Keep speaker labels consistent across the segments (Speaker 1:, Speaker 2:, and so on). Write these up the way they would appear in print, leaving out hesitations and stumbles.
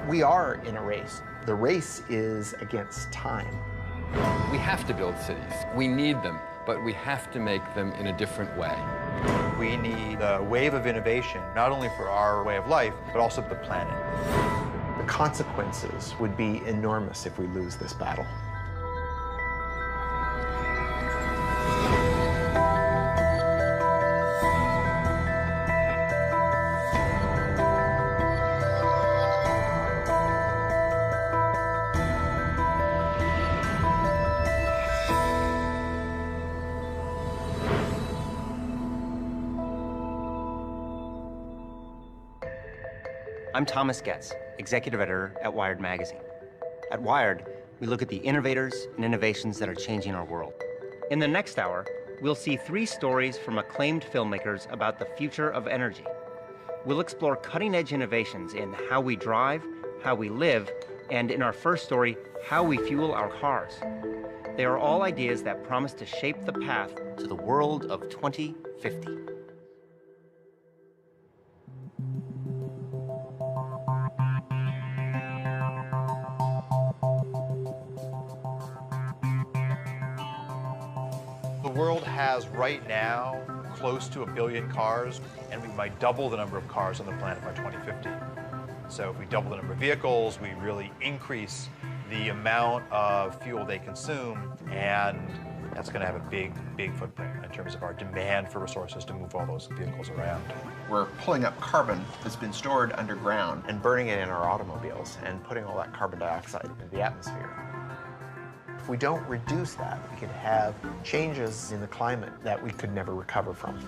Speaker 1: We are in a race. The race is against time.
Speaker 2: We have to build cities. We need them, but we have to make them in a different way.
Speaker 3: We need a wave of innovation, not only for our way of life, but also for the planet.
Speaker 1: The consequences would be enormous if we lose this battle.
Speaker 4: I'm Thomas Getz, executive editor at Wired magazine. At Wired, we look at the innovators and innovations that are changing our world. In the next hour, we'll see 3 stories from acclaimed filmmakers about the future of energy. We'll explore cutting-edge innovations in how we drive, how we live, and in our first story, how we fuel our cars. They are all ideas that promise to shape the path to the world of 2050.
Speaker 3: The world has right now close to 1 billion cars, and we might double the number of cars on the planet by 2050. So if we double the number of vehicles, we really increase the amount of fuel they consume, and that's going to have a big, big footprint in terms of our demand for resources to move all those vehicles around.
Speaker 1: We're pulling up carbon that's been stored underground and burning it in our automobiles and putting all that carbon dioxide into the atmosphere. If we don't reduce that, we could have changes in the climate that we could never recover from.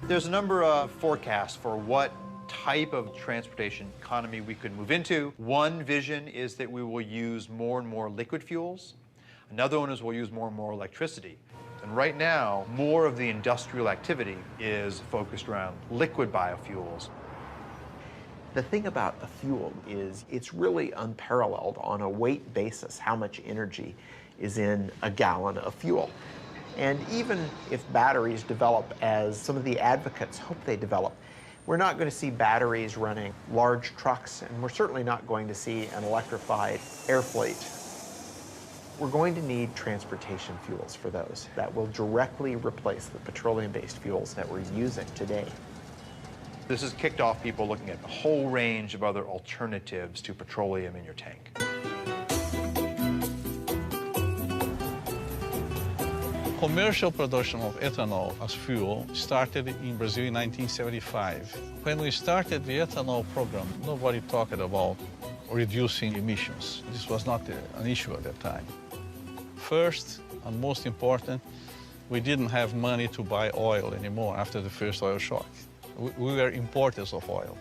Speaker 3: There's a number of forecasts for what type of transportation economy we could move into. One vision is that we will use more and more liquid fuels. Another one is we'll use more and more electricity. And right now, more of the industrial activity is focused around liquid biofuels.
Speaker 1: The thing about a fuel is it's really unparalleled on a weight basis how much energy is in a gallon of fuel. And even if batteries develop as some of the advocates hope they develop, we're not going to see batteries running large trucks, and we're certainly not going to see an electrified air fleet. We're going to need transportation fuels for those that will directly replace the petroleum-based fuels that we're using today.
Speaker 3: This has kicked off people looking at a whole range of other alternatives to petroleum in your tank.
Speaker 5: Commercial production of ethanol as fuel started in Brazil in 1975. When we started the ethanol program, nobody talked about reducing emissions. This was not an issue at that time. First, and most important, we didn't have money to buy oil anymore after the first oil shock. We were importers of oil.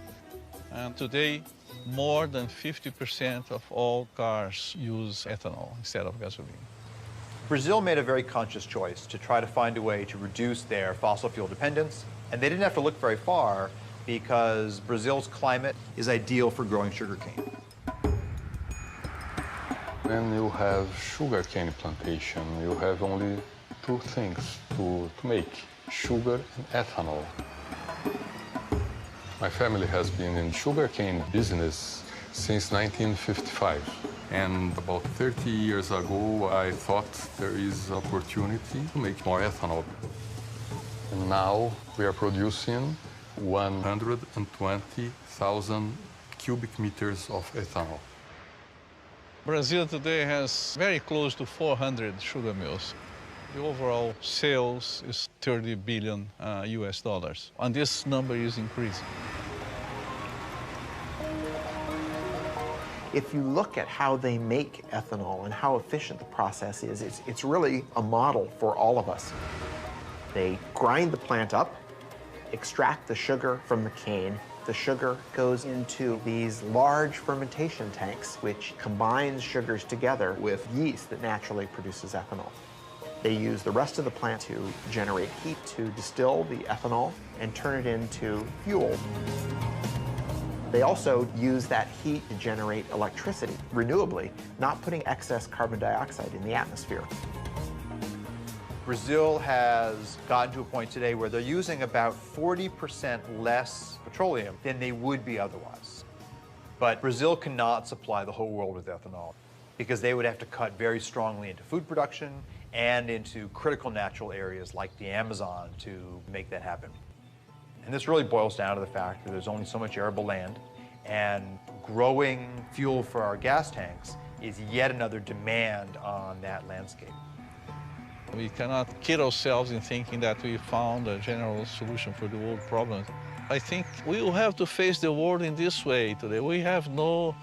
Speaker 5: And today, more than 50% of all cars use ethanol instead of gasoline.
Speaker 3: Brazil made a very conscious choice to try to find a way to reduce their fossil fuel dependence. And they didn't have to look very far because Brazil's climate is ideal for growing sugarcane.
Speaker 6: When you have sugarcane plantation, you have only 2 things to make, sugar and ethanol. My family has been in sugarcane business since 1955. And about 30 years ago, I thought there is opportunity to make more ethanol. And now we are producing 120,000 cubic meters of ethanol.
Speaker 5: Brazil today has very close to 400 sugar mills. The overall sales is $30 billion US dollars, and this number is increasing.
Speaker 1: If you look at how they make ethanol and how efficient the process is, it's really a model for all of us. They grind the plant up, extract the sugar from the cane. The sugar goes into these large fermentation tanks, which combines sugars together with yeast that naturally produces ethanol. They use the rest of the plant to generate heat to distill the ethanol and turn it into fuel. They also use that heat to generate electricity renewably, not putting excess carbon dioxide in the atmosphere.
Speaker 3: Brazil has gotten to a point today where they're using about 40% less petroleum than they would be otherwise. But Brazil cannot supply the whole world with ethanol because they would have to cut very strongly into food production and into critical natural areas like the Amazon to make that happen. And this really boils down to the fact that there's only so much arable land, and growing fuel for our gas tanks is yet another demand on that landscape.
Speaker 5: We cannot kid ourselves in thinking that we found a general solution for the world problems. I think we will have to face the world in this way today. We have no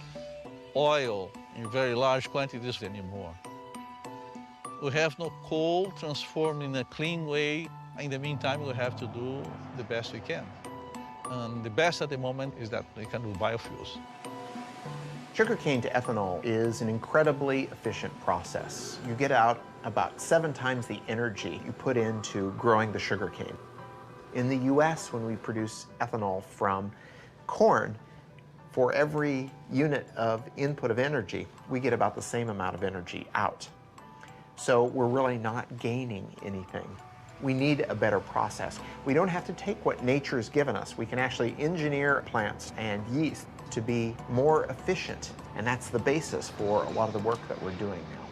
Speaker 5: oil in very large quantities anymore. We have no coal transformed in a clean way. In the meantime, we have to do the best we can. And the best at the moment is that we can do biofuels.
Speaker 1: Sugarcane to ethanol is an incredibly efficient process. You get out about 7 times the energy you put into growing the sugarcane. In the US, when we produce ethanol from corn, for every unit of input of energy, we get about the same amount of energy out. So we're really not gaining anything. We need a better process. We don't have to take what nature's given us. We can actually engineer plants and yeast to be more efficient, and that's the basis for a lot of the work that we're doing now.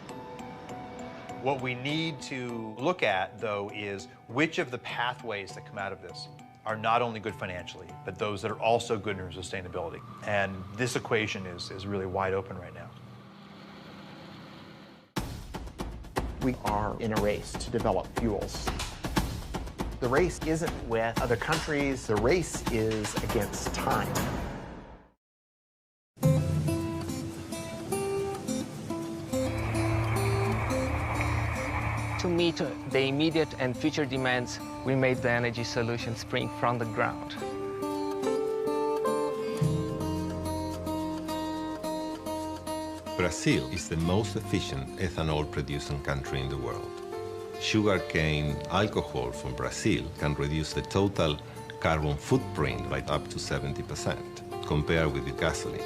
Speaker 3: What we need to look at, though, is which of the pathways that come out of this are not only good financially, but those that are also good in sustainability. And this equation is really wide open right now.
Speaker 1: We are in a race to develop fuels. The race isn't with other countries, the race is against time.
Speaker 7: To meet the immediate and future demands, we made the energy solution spring from the ground.
Speaker 8: Brazil is the most efficient ethanol-producing country in the world. Sugarcane alcohol from Brazil can reduce the total carbon footprint by up to 70% compared with the gasoline.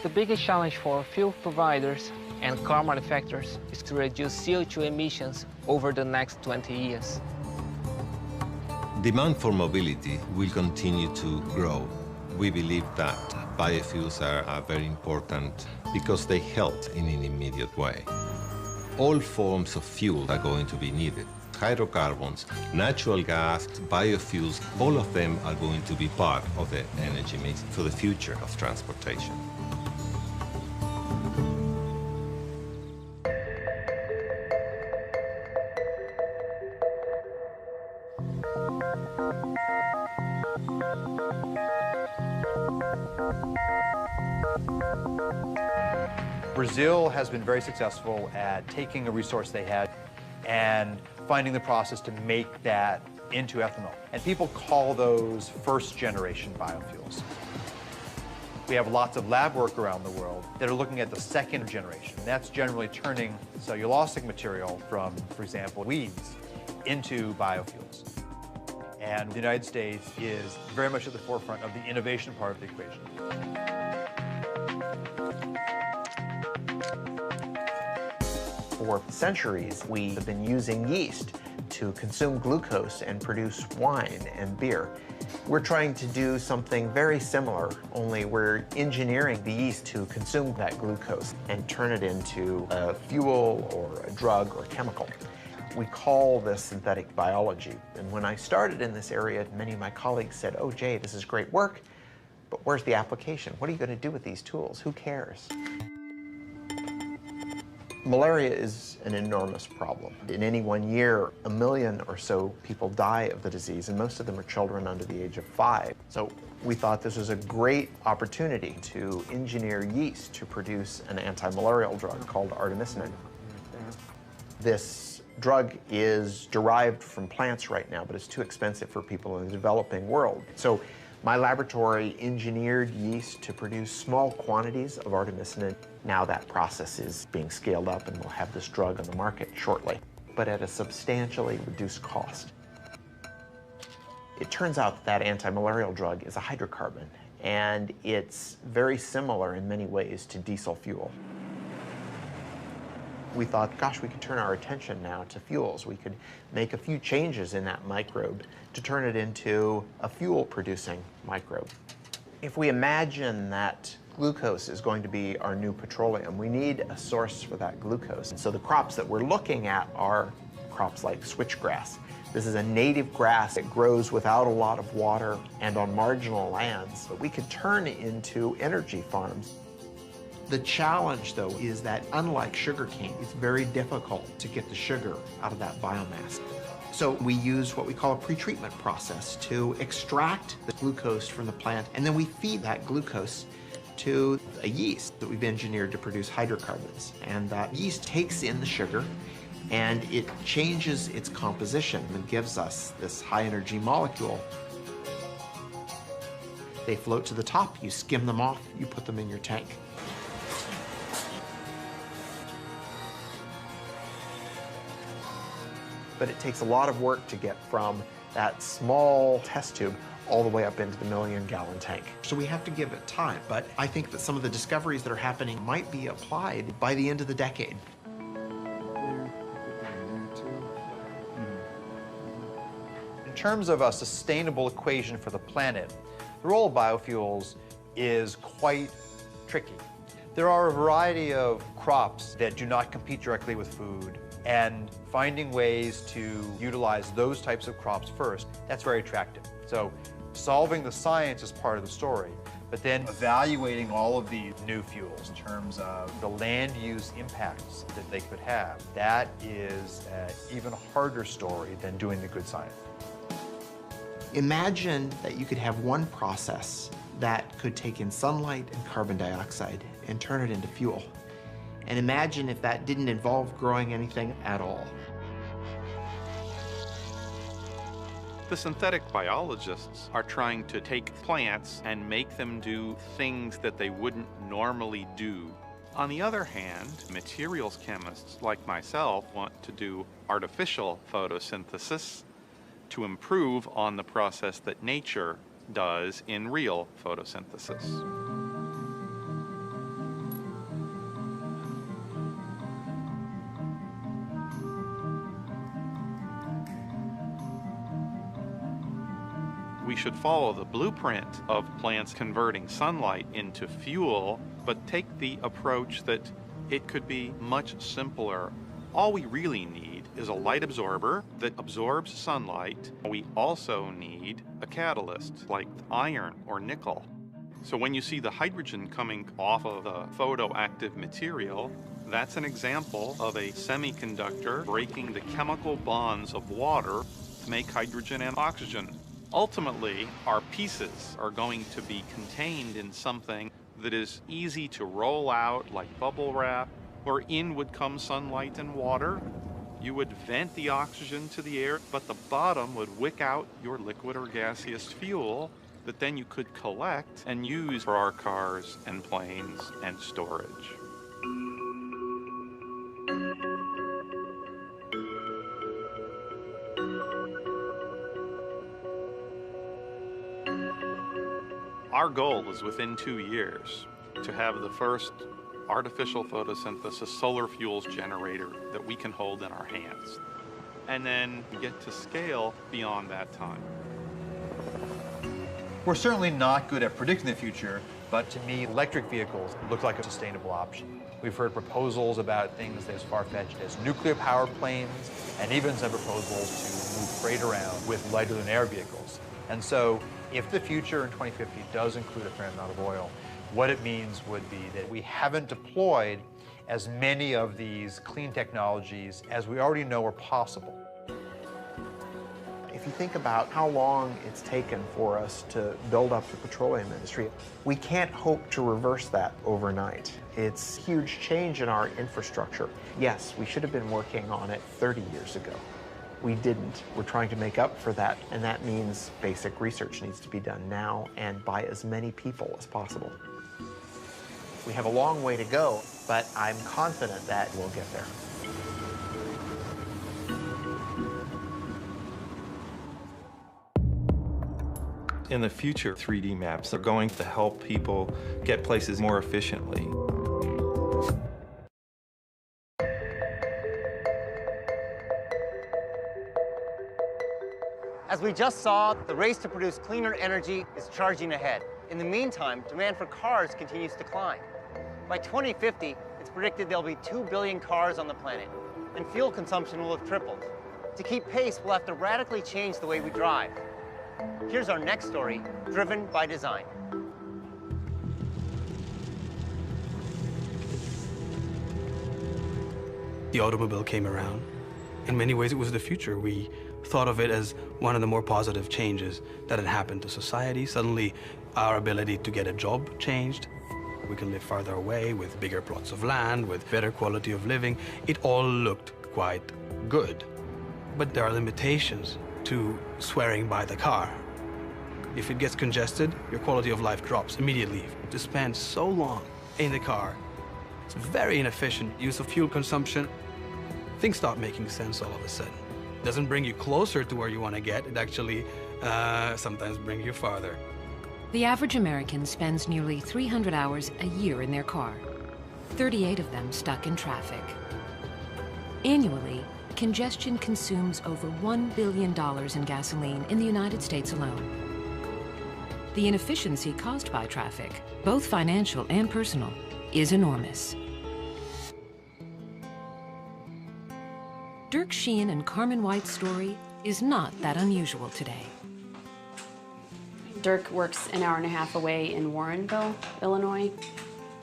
Speaker 7: The biggest challenge for fuel providers and car manufacturers is to reduce CO2 emissions over the next 20 years.
Speaker 8: Demand for mobility will continue to grow. We believe that biofuels are very important because they help in an immediate way. All forms of fuel are going to be needed. Hydrocarbons, natural gas, biofuels, all of them are going to be part of the energy mix for the future of transportation.
Speaker 3: Brazil has been very successful at taking a resource they had and finding the process to make that into ethanol. And people call those first-generation biofuels. We have lots of lab work around the world that are looking at the second generation. That's generally turning cellulosic material from, for example, weeds into biofuels. And the United States is very much at the forefront of the innovation part of the equation.
Speaker 1: For centuries, we have been using yeast to consume glucose and produce wine and beer. We're trying to do something very similar, only we're engineering the yeast to consume that glucose and turn it into a fuel or a drug or a chemical. We call this synthetic biology. And when I started in this area, many of my colleagues said, "Oh, Jay, this is great work, but where's the application? What are you going to do with these tools? Who cares?" Malaria is an enormous problem. In any one year, 1 million or so people die of the disease, and most of them are children under the age of 5. So we thought this was a great opportunity to engineer yeast to produce an anti-malarial drug called artemisinin. This drug is derived from plants right now, but it's too expensive for people in the developing world. So my laboratory engineered yeast to produce small quantities of artemisinin. Now that process is being scaled up and we'll have this drug on the market shortly, but at a substantially reduced cost. It turns out that anti-malarial drug is a hydrocarbon, and it's very similar in many ways to diesel fuel. We thought, gosh, we could turn our attention now to fuels. We could make a few changes in that microbe to turn it into a fuel-producing microbe. If we imagine that glucose is going to be our new petroleum, we need a source for that glucose. And so the crops that we're looking at are crops like switchgrass. This is a native grass. It grows without a lot of water and on marginal lands, but we could turn into energy farms. The challenge, though, is that unlike sugarcane, it's very difficult to get the sugar out of that biomass. So we use what we call a pretreatment process to extract the glucose from the plant, and then we feed that glucose to a yeast that we've engineered to produce hydrocarbons. And that yeast takes in the sugar, and it changes its composition and gives us this high-energy molecule. They float to the top, you skim them off, you put them in your tank. But it takes a lot of work to get from that small test tube all the way up into the million-gallon tank. So we have to give it time, but I think that some of the discoveries that are happening might be applied by the end of the decade.
Speaker 3: In terms of a sustainable equation for the planet, the role of biofuels is quite tricky. There are a variety of crops that do not compete directly with food, and finding ways to utilize those types of crops first, that's very attractive. So solving the science is part of the story, but then evaluating all of these new fuels in terms of the land use impacts that they could have, that is an even harder story than doing the good science.
Speaker 1: Imagine that you could have one process that could take in sunlight and carbon dioxide and turn it into fuel. And imagine if that didn't involve growing anything at all.
Speaker 9: The synthetic biologists are trying to take plants and make them do things that they wouldn't normally do. On the other hand, materials chemists like myself want to do artificial photosynthesis to improve on the process that nature does in real photosynthesis. We should follow the blueprint of plants converting sunlight into fuel, but take the approach that it could be much simpler. All we really need is a light absorber that absorbs sunlight. We also need a catalyst like iron or nickel. So when you see the hydrogen coming off of the photoactive material, that's an example of a semiconductor breaking the chemical bonds of water to make hydrogen and oxygen. Ultimately, our pieces are going to be contained in something that is easy to roll out like bubble wrap, where in would come sunlight and water. You would vent the oxygen to the air, but the bottom would wick out your liquid or gaseous fuel that then you could collect and use for our cars and planes and storage. Our goal is within 2 years to have the first artificial photosynthesis solar fuels generator that we can hold in our hands, and then get to scale beyond that time.
Speaker 3: We're certainly not good at predicting the future, but to me, electric vehicles look like a sustainable option. We've heard proposals about things as far-fetched as nuclear-powered planes, and even some proposals to move freight around with lighter-than-air vehicles. And so, if the future in 2050 does include a fair amount of oil, what it means would be that we haven't deployed as many of these clean technologies as we already know are possible.
Speaker 1: If you think about how long it's taken for us to build up the petroleum industry, we can't hope to reverse that overnight. It's a huge change in our infrastructure. Yes, we should have been working on it 30 years ago. We didn't. We're trying to make up for that, and that means basic research needs to be done now and by as many people as possible. We have a long way to go, but I'm confident that we'll get there.
Speaker 10: In the future, 3D maps are going to help people get places more efficiently.
Speaker 4: As we just saw, the race to produce cleaner energy is charging ahead. In the meantime, demand for cars continues to climb. By 2050, it's predicted there'll be 2 billion cars on the planet, and fuel consumption will have tripled. To keep pace, we'll have to radically change the way we drive. Here's our next story, Driven by Design.
Speaker 11: The automobile came around. In many ways, it was the future. We thought of it as one of the more positive changes that had happened to society. Suddenly, our ability to get a job changed. We can live farther away with bigger plots of land, with better quality of living. It all looked quite good. But there are limitations to swearing by the car. If it gets congested, your quality of life drops immediately. To spend so long in the car, it's very inefficient use of fuel consumption. Things start making sense all of a sudden. It doesn't bring you closer to where you want to get. It actually sometimes brings you farther.
Speaker 12: The average American spends nearly 300 hours a year in their car, 38 of them stuck in traffic. Annually, congestion consumes over $1 billion in gasoline in the United States alone. The inefficiency caused by traffic, both financial and personal, is enormous. Dirk Sheehan and Carmen White's story is not that unusual today.
Speaker 13: Dirk works an hour and a half away in Warrenville, Illinois.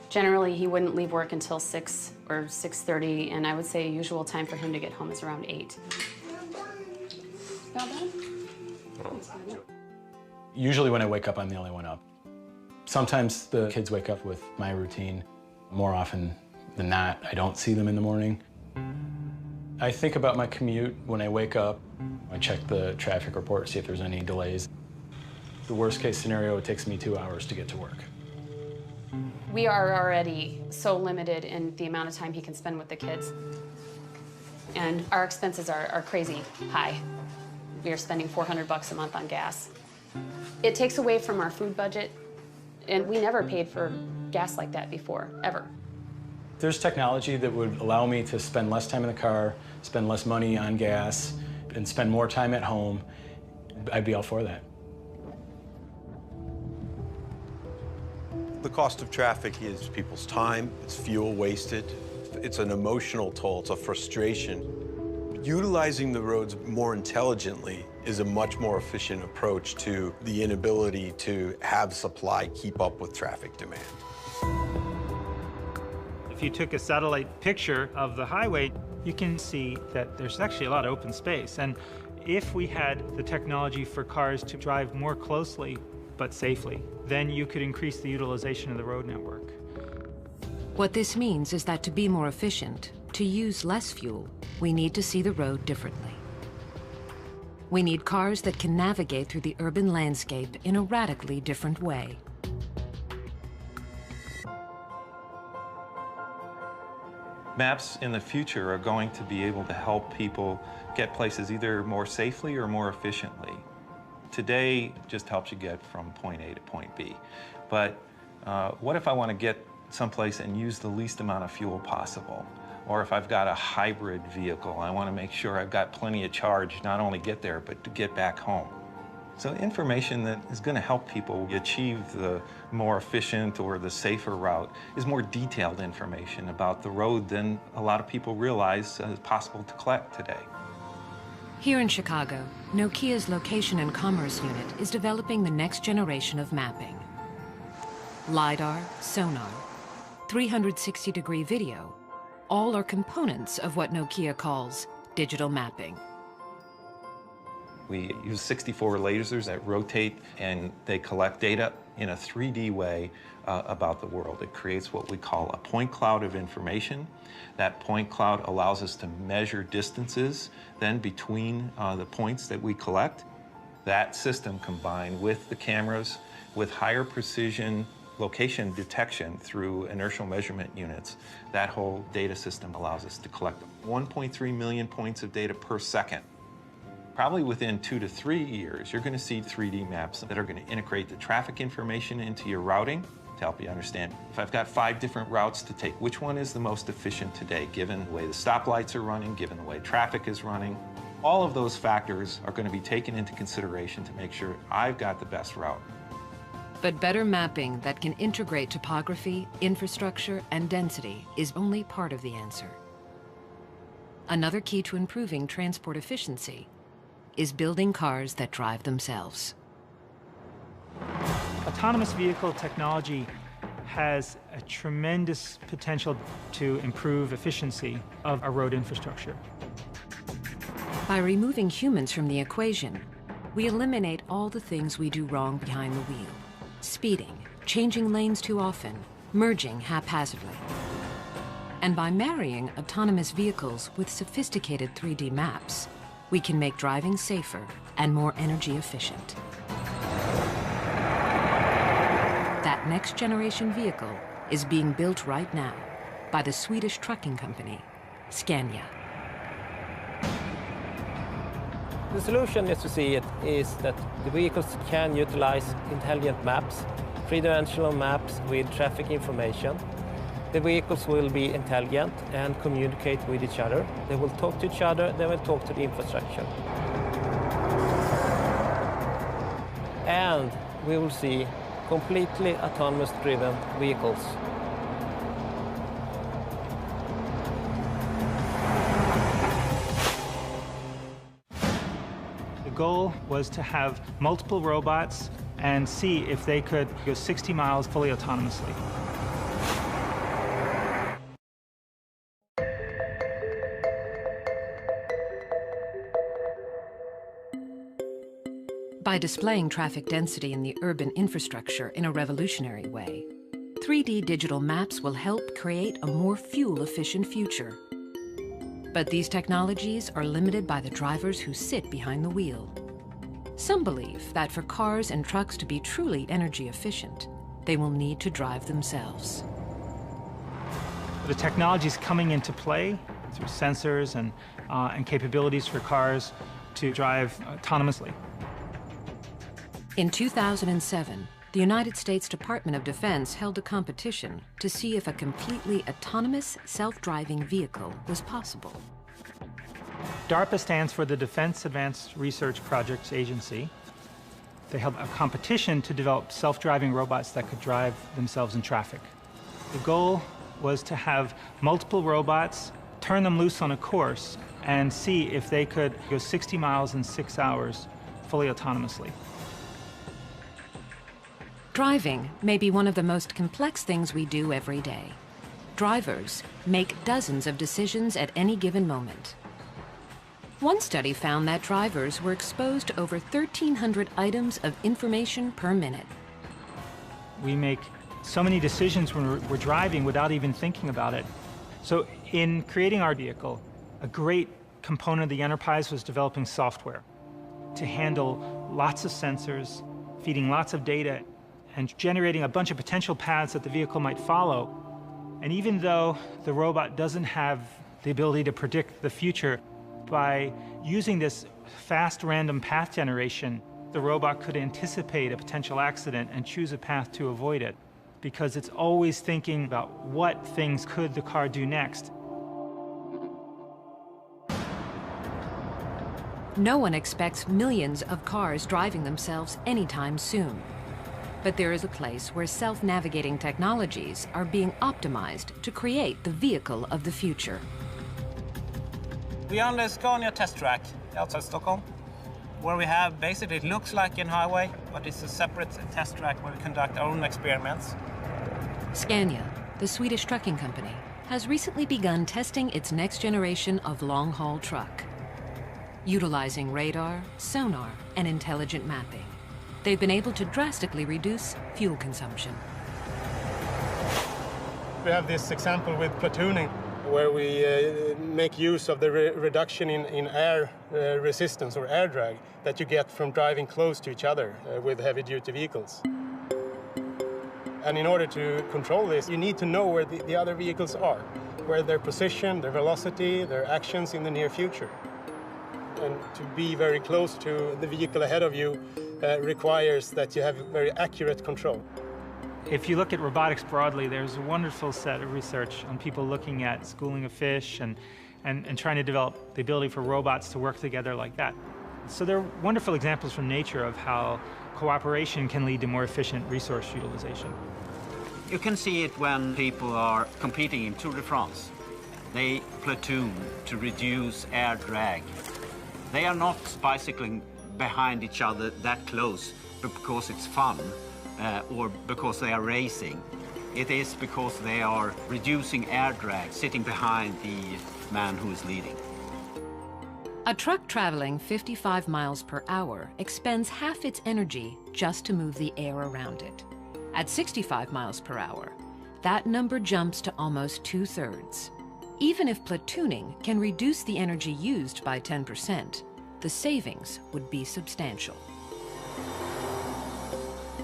Speaker 13: Generally, he wouldn't leave work until 6 or 6:30, and I would say a usual time for him to get home is around 8. Not bad?
Speaker 14: Usually when I wake up, I'm the only one up. Sometimes the kids wake up with my routine. More often than not, I don't see them in the morning. I think about my commute when I wake up. I check the traffic report, see if there's any delays. The worst case scenario, it takes me 2 hours to get to work.
Speaker 13: We are already so limited in the amount of time he can spend with the kids. And our expenses are crazy high. We are spending $400 a month on gas. It takes away from our food budget, and we never paid for gas like that before, ever.
Speaker 14: There's technology that would allow me to spend less time in the car, spend less money on gas, and spend more time at home. I'd be all for that.
Speaker 15: The cost of traffic is people's time, it's fuel wasted, it's an emotional toll, it's a frustration. Utilizing the roads more intelligently is a much more efficient approach to the inability to have supply keep up with traffic demand.
Speaker 16: If you took a satellite picture of the highway, you can see that there's actually a lot of open space. And if we had the technology for cars to drive more closely but safely, then you could increase the utilization of the road network.
Speaker 12: What this means is that to be more efficient, to use less fuel, we need to see the road differently. We need cars that can navigate through the urban landscape in a radically different way.
Speaker 10: Maps in the future are going to be able to help people get places either more safely or more efficiently. Today just helps you get from point A to point B. But what if I want to get someplace and use the least amount of fuel possible? Or if I've got a hybrid vehicle, I want to make sure I've got plenty of charge, not only get there, but to get back home. So information that is going to help people achieve the more efficient or the safer route is more detailed information about the road than a lot of people realize is possible to collect today.
Speaker 12: Here in Chicago, Nokia's Location and Commerce Unit is developing the next generation of mapping. LiDAR, sonar, 360-degree video, all are components of what Nokia calls digital mapping.
Speaker 10: We use 64 lasers that rotate and they collect data in a 3D way about the world. It creates what we call a point cloud of information. That point cloud allows us to measure distances then between the points that we collect. That system combined with the cameras with higher precision location detection through inertial measurement units, that whole data system allows us to collect 1.3 million points of data per second. Probably within 2 to 3 years, you're going to see 3D maps that are going to integrate the traffic information into your routing to help you understand. If I've got 5 different routes to take, which one is the most efficient today, given the way the stoplights are running, given the way traffic is running? All of those factors are going to be taken into consideration to make sure I've got the best route.
Speaker 12: But better mapping that can integrate topography, infrastructure, and density is only part of the answer. Another key to improving transport efficiency is building cars that drive themselves.
Speaker 16: Autonomous vehicle technology has a tremendous potential to improve efficiency of our road infrastructure.
Speaker 12: By removing humans from the equation, we eliminate all the things we do wrong behind the wheel. Speeding, changing lanes too often, merging haphazardly. And by marrying autonomous vehicles with sophisticated 3D maps, we can make driving safer and more energy efficient. That next generation vehicle is being built right now by the Swedish trucking company, Scania.
Speaker 17: The solution, as you see it, is that the vehicles can utilize intelligent maps, three-dimensional maps with traffic information. The vehicles will be intelligent and communicate with each other. They will talk to each other, they will talk to the infrastructure. And we will see completely autonomous driven vehicles.
Speaker 16: The goal was to have multiple robots and see if they could go 60 miles fully autonomously.
Speaker 12: By displaying traffic density in the urban infrastructure in a revolutionary way, 3D digital maps will help create a more fuel-efficient future. But these technologies are limited by the drivers who sit behind the wheel. Some believe that for cars and trucks to be truly energy efficient, they will need to drive themselves.
Speaker 16: The technology is coming into play through sensors and capabilities for cars to drive autonomously.
Speaker 12: In 2007, the United States Department of Defense held a competition to see if a completely autonomous self-driving vehicle was possible.
Speaker 16: DARPA stands for the Defense Advanced Research Projects Agency. They held a competition to develop self-driving robots that could drive themselves in traffic. The goal was to have multiple robots, turn them loose on a course, and see if they could go 60 miles in 6 hours fully autonomously.
Speaker 12: Driving may be one of the most complex things we do every day. Drivers make dozens of decisions at any given moment. One study found that drivers were exposed to over 1,300 items of information per minute.
Speaker 16: We make so many decisions when we're driving without even thinking about it. So in creating our vehicle, a great component of the enterprise was developing software to handle lots of sensors, feeding lots of data, and generating a bunch of potential paths that the vehicle might follow. And even though the robot doesn't have the ability to predict the future, by using this fast random path generation, the robot could anticipate a potential accident and choose a path to avoid it, because it's always thinking about what things could the car do next.
Speaker 12: No one expects millions of cars driving themselves anytime soon. But there is a place where self-navigating technologies are being optimized to create the vehicle of the future.
Speaker 17: We are on the Scania test track outside Stockholm, where we have basically, it looks like a highway, but it's a separate test track where we conduct our own experiments.
Speaker 12: Scania, the Swedish trucking company, has recently begun testing its next generation of long-haul truck. Utilizing radar, sonar, and intelligent mapping, they've been able to drastically reduce fuel consumption.
Speaker 18: We have this example with platooning, where we make use of the reduction in air resistance or air drag that you get from driving close to each other with heavy-duty vehicles. And in order to control this, you need to know where the other vehicles are, where their position, their velocity, their actions in the near future. And to be very close to the vehicle ahead of you requires that you have very accurate control.
Speaker 16: If you look at robotics broadly, there's a wonderful set of research on people looking at schooling of fish and and trying to develop the ability for robots to work together like that. So they're wonderful examples from nature of how cooperation can lead to more efficient resource utilization.
Speaker 19: You can see it when people are competing in Tour de France. They platoon to reduce air drag. They are not bicycling behind each other that close because it's fun or because they are racing. It is because they are reducing air drag, sitting behind the man who is leading.
Speaker 12: A truck traveling 55 miles per hour expends half its energy just to move the air around it. At 65 miles per hour, that number jumps to almost 2/3. Even if platooning can reduce the energy used by 10%, the savings would be substantial.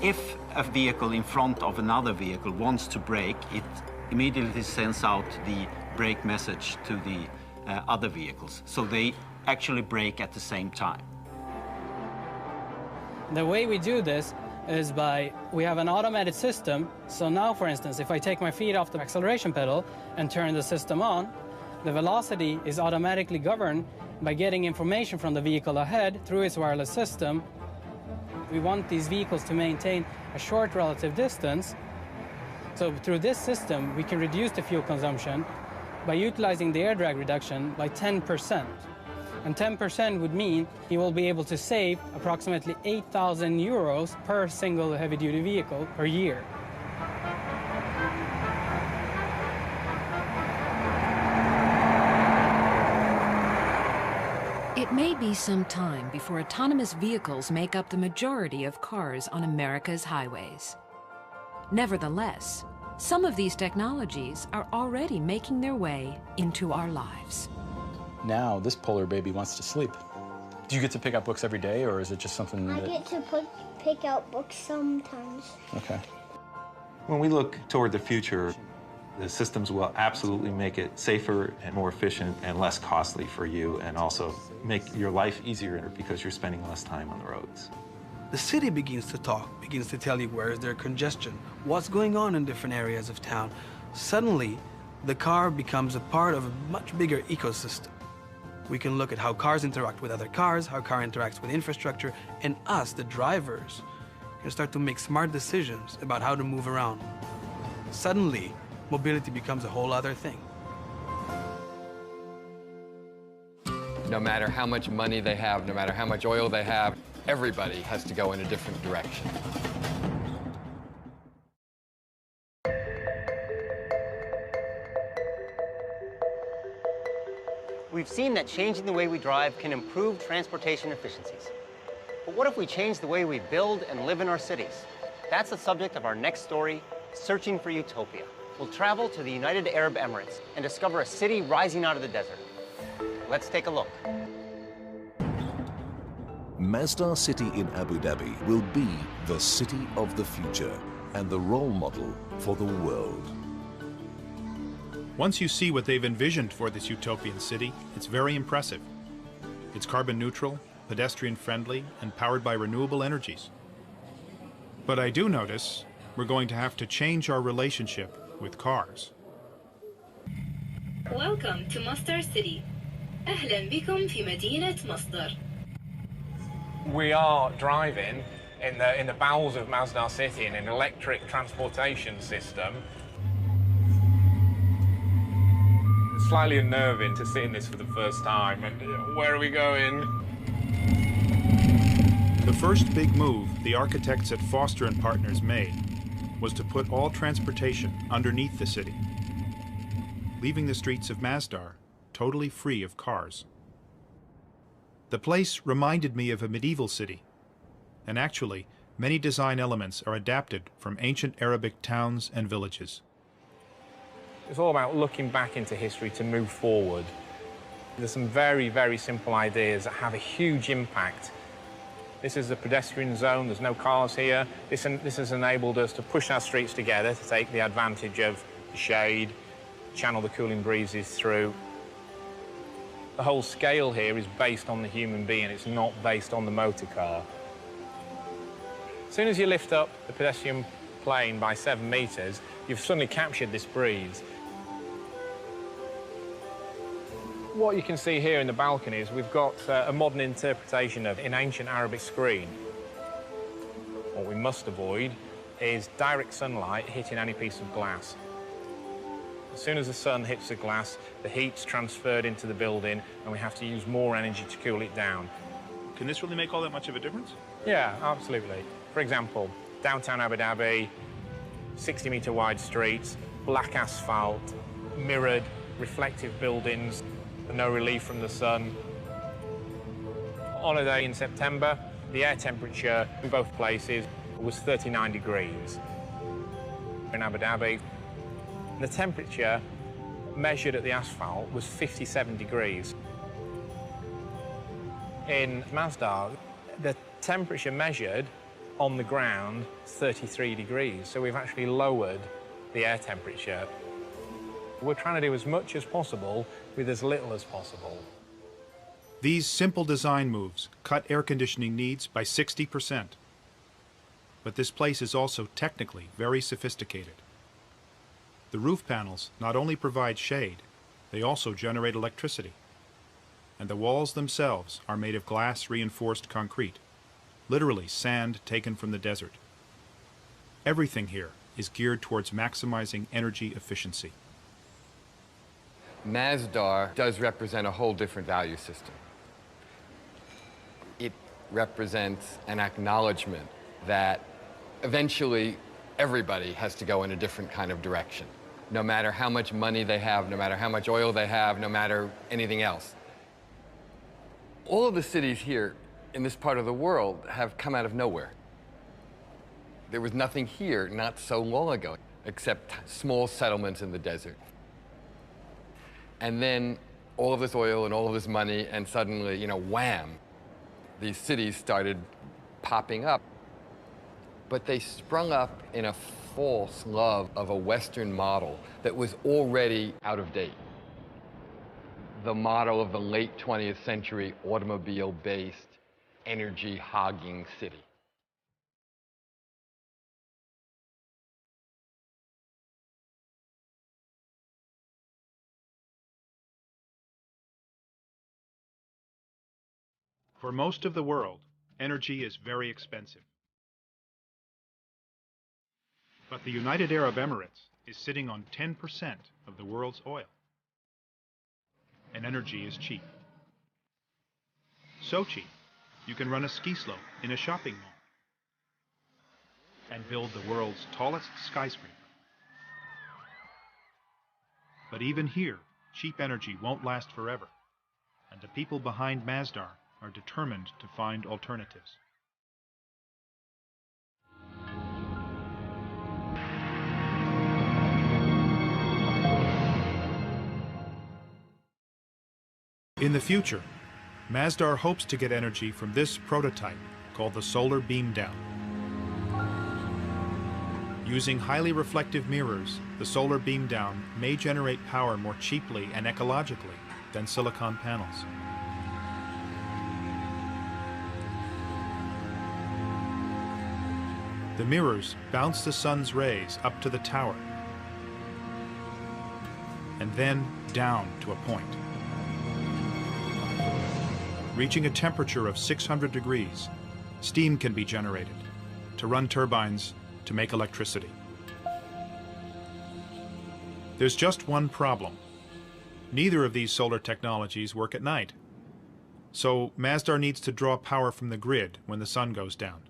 Speaker 19: If a vehicle in front of another vehicle wants to brake, it immediately sends out the brake message to the other vehicles, so they actually brake at the same time.
Speaker 20: The way we do this is we have an automated system. So now, for instance, if I take my feet off the acceleration pedal and turn the system on, the velocity is automatically governed by getting information from the vehicle ahead through its wireless system. We want these vehicles to maintain a short relative distance. So through this system, we can reduce the fuel consumption by utilizing the air drag reduction by 10%. And 10% would mean you will be able to save approximately 8,000 euros per single heavy-duty vehicle per year.
Speaker 12: It may be some time before autonomous vehicles make up the majority of cars on America's highways. Nevertheless, some of these technologies are already making their way into our lives.
Speaker 14: Now, this polar baby wants to sleep. Do you get to pick up books every day, or is it just something that...
Speaker 21: I get to pick out books sometimes.
Speaker 14: Okay.
Speaker 10: When we look toward the future, the systems will absolutely make it safer and more efficient and less costly for you, and also make your life easier because you're spending less time on the roads.
Speaker 11: The city begins to talk, begins to tell you where is there congestion, what's going on in different areas of town. Suddenly, the car becomes a part of a much bigger ecosystem. We can look at how cars interact with other cars, how car interacts with infrastructure, and us, the drivers, can start to make smart decisions about how to move around. Suddenly, mobility becomes a whole other thing.
Speaker 2: No matter how much money they have, no matter how much oil they have, everybody has to go in a different direction.
Speaker 4: We've seen that changing the way we drive can improve transportation efficiencies. But what if we change the way we build and live in our cities? That's the subject of our next story, Searching for Utopia. We'll travel to the United Arab Emirates and discover a city rising out of the desert. Let's take a look.
Speaker 22: Masdar City in Abu Dhabi will be the city of the future and the role model for the world.
Speaker 23: Once you see what they've envisioned for this utopian city, it's very impressive. It's carbon neutral, pedestrian friendly, and powered by renewable energies. But I do notice we're going to have to change our relationship with cars.
Speaker 24: Welcome to Masdar City. أهلا بكم في مدينة مصدر.
Speaker 25: We are driving in the bowels of Masdar City in an electric transportation system. It's slightly unnerving to sit in this for the first time. And where are we going?
Speaker 23: The first big move the architects at Foster and Partners made was to put all transportation underneath the city, leaving the streets of Masdar totally free of cars. The place reminded me of a medieval city, and actually, many design elements are adapted from ancient Arabic towns and villages.
Speaker 25: It's all about looking back into history to move forward. There's some very, very simple ideas that have a huge impact. This is a pedestrian zone, there's no cars here. This has enabled us to push our streets together to take the advantage of the shade, channel the cooling breezes through. The whole scale here is based on the human being, it's not based on the motor car. As soon as you lift up the pedestrian plane by 7 meters, you've suddenly captured this breeze. What you can see here in the balcony is we've got a modern interpretation of an ancient Arabic screen. What we must avoid is direct sunlight hitting any piece of glass. As soon as the sun hits the glass, the heat's transferred into the building and we have to use more energy to cool it down.
Speaker 23: Can this really make all that much of a difference?
Speaker 25: Yeah, absolutely. For example, downtown Abu Dhabi, 60-metre wide streets, black asphalt, mirrored, reflective buildings, no relief from the sun. On a day in September, the air temperature in both places was 39 degrees. In Abu Dhabi, the temperature measured at the asphalt was 57 degrees. In Masdar, the temperature measured on the ground is 33 degrees, so we've actually lowered the air temperature. We're trying to do as much as possible with as little as possible.
Speaker 23: These simple design moves cut air conditioning needs by 60%. But this place is also technically very sophisticated. The roof panels not only provide shade, they also generate electricity. And the walls themselves are made of glass-reinforced concrete, literally sand taken from the desert. Everything here is geared towards maximizing energy efficiency.
Speaker 2: Masdar does represent a whole different value system. It represents an acknowledgement that eventually everybody has to go in a different kind of direction. No matter how much money they have, no matter how much oil they have, no matter anything else. All of the cities here in this part of the world have come out of nowhere. There was nothing here not so long ago, except small settlements in the desert. And then all of this oil and all of this money, and suddenly, you know, wham, these cities started popping up. But they sprung up in a false love of a Western model that was already out of date. The model of the late 20th century automobile-based, energy-hogging city.
Speaker 23: For most of the world, energy is very expensive. But the United Arab Emirates is sitting on 10% of the world's oil. And energy is cheap. So cheap, you can run a ski slope in a shopping mall and build the world's tallest skyscraper. But even here, cheap energy won't last forever, and the people behind Masdar are determined to find alternatives. In the future, Masdar hopes to get energy from this prototype called the Solar Beam Down. Using highly reflective mirrors, the Solar Beam Down may generate power more cheaply and ecologically than silicon panels. The mirrors bounce the sun's rays up to the tower and then down to a point. Reaching a temperature of 600 degrees, steam can be generated to run turbines to make electricity. There's just one problem. Neither of these solar technologies work at night. So Masdar needs to draw power from the grid when the sun goes down.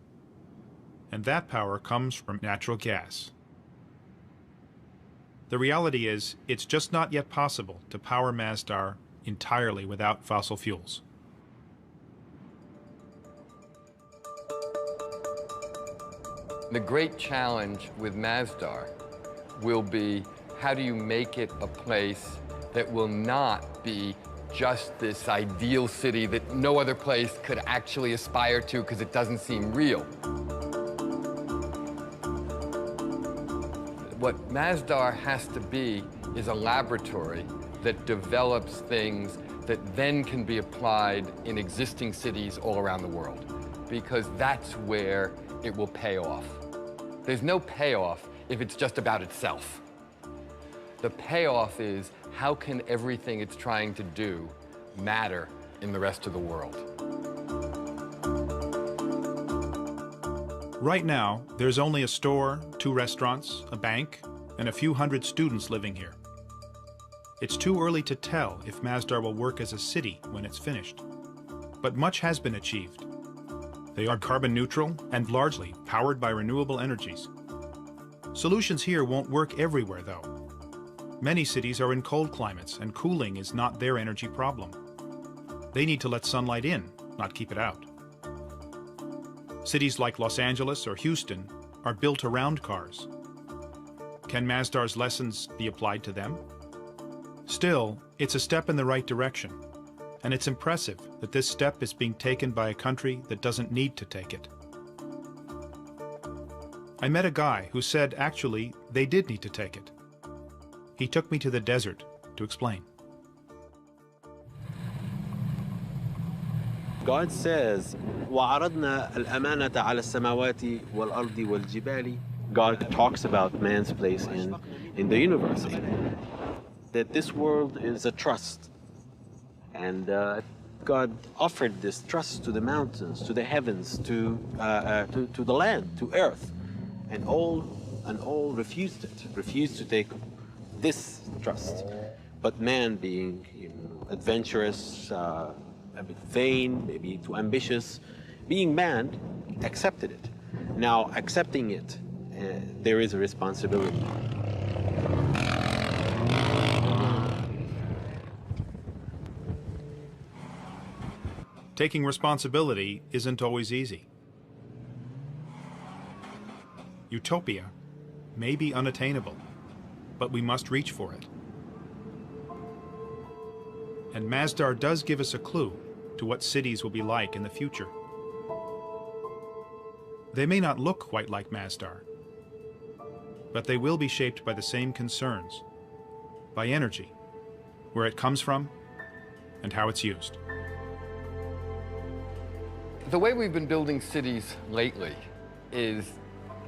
Speaker 23: And that power comes from natural gas. The reality is, it's just not yet possible to power Masdar entirely without fossil fuels.
Speaker 2: The great challenge with Masdar will be, how do you make it a place that will not be just this ideal city that no other place could actually aspire to because it doesn't seem real? What Masdar has to be is a laboratory that develops things that then can be applied in existing cities all around the world, because that's where it will pay off. There's no payoff if it's just about itself. The payoff is, how can everything it's trying to do matter in the rest of the world.
Speaker 23: Right now, there's only a store, 2 restaurants, a bank, and a few hundred students living here. It's too early to tell if Masdar will work as a city when it's finished. But much has been achieved. They are carbon neutral and largely powered by renewable energies. Solutions here won't work everywhere, though. Many cities are in cold climates, and cooling is not their energy problem. They need to let sunlight in, not keep it out. Cities like Los Angeles or Houston are built around cars. Can Masdar's lessons be applied to them? Still, it's a step in the right direction, and it's impressive that this step is being taken by a country that doesn't need to take it. I met a guy who said actually they did need to take it. He took me to the desert to explain.
Speaker 5: God says, وَعَرَضْنَا الْأَمَانَةَ عَلَى السَّمَاوَاتِ وَالْأَرْضِ وَالْجِبَالِ. God talks about man's place in the universe, that this world is a trust. And God offered this trust to the mountains, to the heavens, to the land, to earth. And all refused it, refused to take this trust. But man, being adventurous, a bit vain, maybe too ambitious, being man, accepted it. Now, accepting it, there is a responsibility.
Speaker 23: Taking responsibility isn't always easy. Utopia may be unattainable, but we must reach for it. And Masdar does give us a clue to what cities will be like in the future. They may not look quite like Masdar, but they will be shaped by the same concerns, by energy, where it comes from, and how it's used.
Speaker 2: The way we've been building cities lately is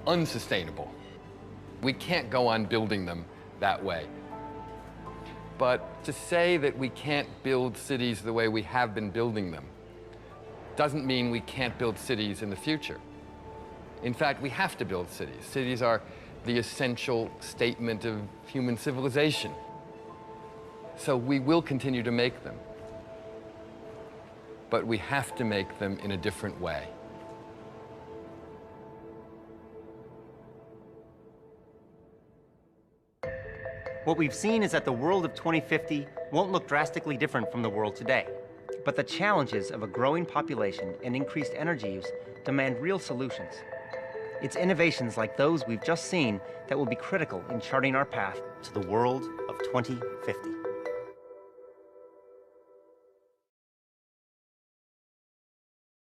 Speaker 2: unsustainable. We can't go on building them that way. But to say that we can't build cities the way we have been building them doesn't mean we can't build cities in the future. In fact, we have to build cities. Cities are the essential statement of human civilization. So we will continue to make them. But we have to make them in a different way.
Speaker 4: What we've seen is that the world of 2050 won't look drastically different from the world today. But the challenges of a growing population and increased energy use demand real solutions. It's innovations like those we've just seen that will be critical in charting our path to the world of 2050.